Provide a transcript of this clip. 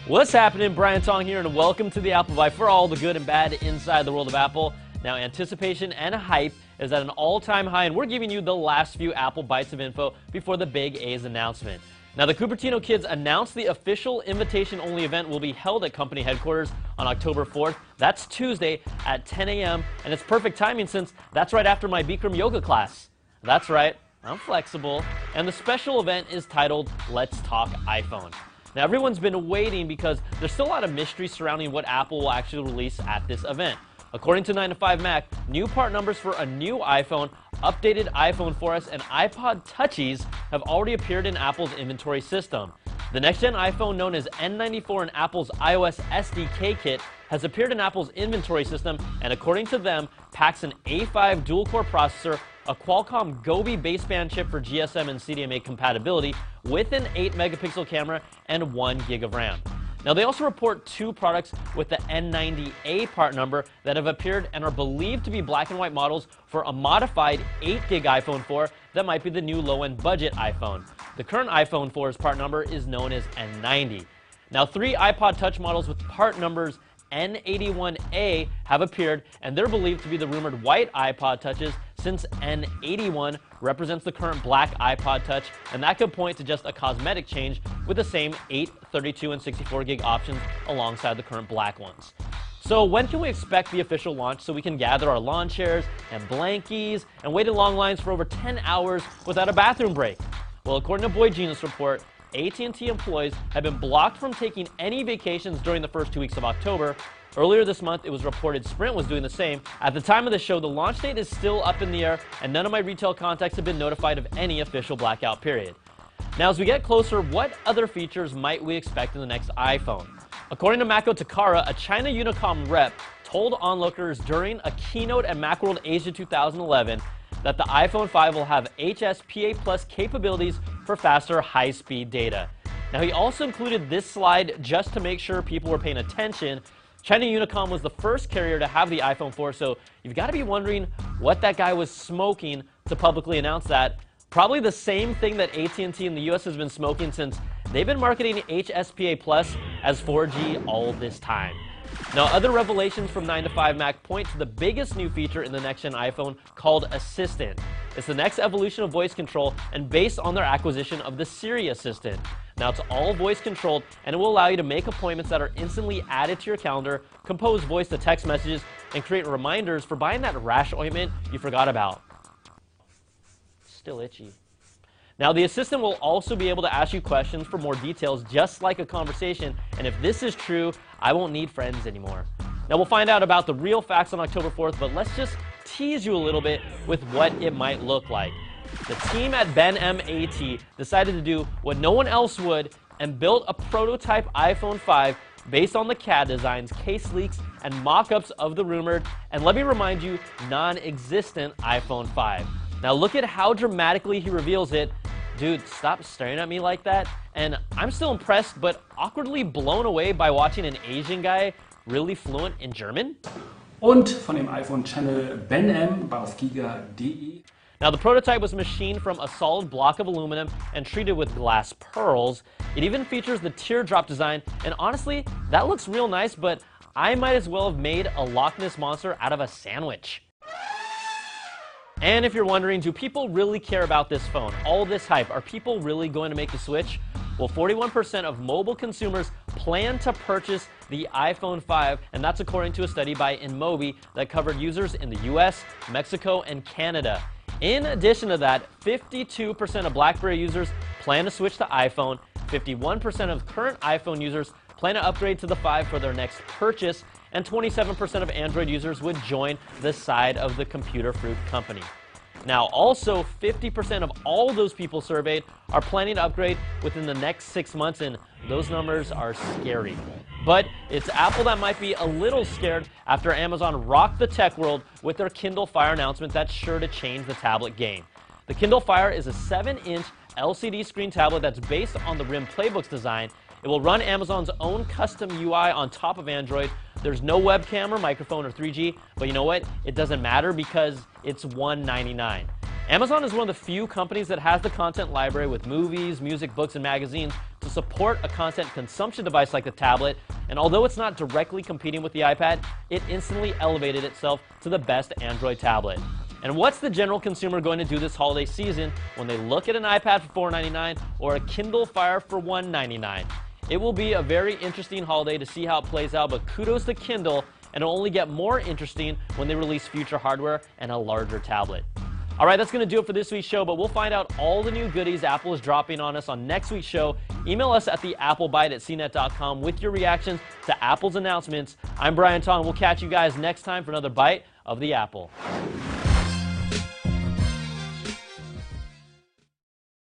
What's happening? Brian Tong here, and welcome to the Apple Vibe for all the good and bad inside the world of Apple. Now, anticipation and hype is at an all-time high, and we're giving you the last few Apple Bites of info before the Big A's announcement. Now, the Cupertino kids announced the official invitation-only event will be held at company headquarters on October 4th. That's Tuesday at 10 a.m., and it's perfect timing since that's right after my Bikram yoga class. That's right, I'm flexible, and the special event is titled Let's Talk iPhone. Now, everyone's been waiting because there's still a lot of mystery surrounding what Apple will actually release at this event. According to 9to5Mac, new part numbers for a new iPhone, updated iPhone 4S, and iPod Touchies have already appeared in Apple's inventory system. The next-gen iPhone, known as N94 in Apple's iOS SDK kit, has appeared in Apple's inventory system, and according to them, packs an A5 dual-core processor, a Qualcomm Gobi baseband chip for GSM and CDMA compatibility, with an 8-megapixel camera and 1 gig of RAM. Now, they also report two products with the N90A part number that have appeared and are believed to be black and white models for a modified 8-gig iPhone 4 that might be the new low-end budget iPhone. The current iPhone 4's part number is known as N90. Now, three iPod Touch models with part numbers N81A have appeared, and they're believed to be the rumored white iPod Touches, since N81 represents the current black iPod Touch, and that could point to just a cosmetic change with the same 8, 32, and 64 gig options alongside the current black ones. So when can we expect the official launch so we can gather our lawn chairs and blankies and wait in long lines for over 10 hours without a bathroom break? Well, according to Boy Genius Report, AT&T employees have been blocked from taking any vacations during the first 2 weeks of October. Earlier this month, it was reported Sprint was doing the same. At the time of the show, the launch date is still up in the air, and none of my retail contacts have been notified of any official blackout period. Now, as we get closer, what other features might we expect in the next iPhone? According to Mako Takara, a China Unicom rep told onlookers during a keynote at Macworld Asia 2011 that the iPhone 5 will have HSPA Plus capabilities for faster high-speed data. Now, he also included this slide just to make sure people were paying attention. China Unicom was the first carrier to have the iPhone 4, so you've got to be wondering what that guy was smoking to publicly announce that. Probably the same thing that AT&T in the US has been smoking since they've been marketing HSPA Plus as 4G all this time. Now, other revelations from 9to5Mac point to the biggest new feature in the next-gen iPhone called Assistant. It's the next evolution of voice control and based on their acquisition of the Siri Assistant. Now, it's all voice-controlled, and it will allow you to make appointments that are instantly added to your calendar, compose voice-to-text messages, and create reminders for buying that rash ointment you forgot about. Still itchy. Now, the Assistant will also be able to ask you questions for more details, just like a conversation, and if this is true, I won't need friends anymore. Now, we'll find out about the real facts on October 4th, but let's just tease you a little bit with what it might look like. The team at Ben MAT decided to do what no one else would and built a prototype iPhone 5 based on the CAD designs, case leaks, and mock-ups of the rumored, and let me remind you, non-existent iPhone 5. Now, look at how dramatically he reveals it. Dude, stop staring at me like that. And I'm still impressed, but awkwardly blown away by watching an Asian guy really fluent in German. Und von dem iPhone-Channel Ben M auf giga.de. Now, the prototype was machined from a solid block of aluminum and treated with glass pearls. It even features the teardrop design, and honestly, that looks real nice, but I might as well have made a Loch Ness Monster out of a sandwich. And if you're wondering, do people really care about this phone? All this hype, are people really going to make the switch? Well, 41% of mobile consumers plan to purchase the iPhone 5, and that's according to a study by InMobi that covered users in the US, Mexico, and Canada. In addition to that, 52% of BlackBerry users plan to switch to iPhone, 51% of current iPhone users plan to upgrade to the 5 for their next purchase, and 27% of Android users would join the side of the computer fruit company. Now, also, 50% of all those people surveyed are planning to upgrade within the next 6 months, and those numbers are scary. But it's Apple that might be a little scared after Amazon rocked the tech world with their Kindle Fire announcement that's sure to change the tablet game. The Kindle Fire is a 7-inch LCD screen tablet that's based on the RIM Playbooks design. It will run Amazon's own custom UI on top of Android. There's no webcam or microphone or 3G, but you know what? It doesn't matter because it's $199. Amazon is one of the few companies that has the content library with movies, music, books, and magazines to support a content consumption device like the tablet, and although it's not directly competing with the iPad, it instantly elevated itself to the best Android tablet. And what's the general consumer going to do this holiday season when they look at an iPad for $499 or a Kindle Fire for $199? It will be a very interesting holiday to see how it plays out, but kudos to Kindle, and it'll only get more interesting when they release future hardware and a larger tablet. All right, that's going to do it for this week's show, but we'll find out all the new goodies Apple is dropping on us on next week's show. Email us at theapplebite@cnet.com with your reactions to Apple's announcements. I'm Brian Tong. We'll catch you guys next time for another bite of the Apple.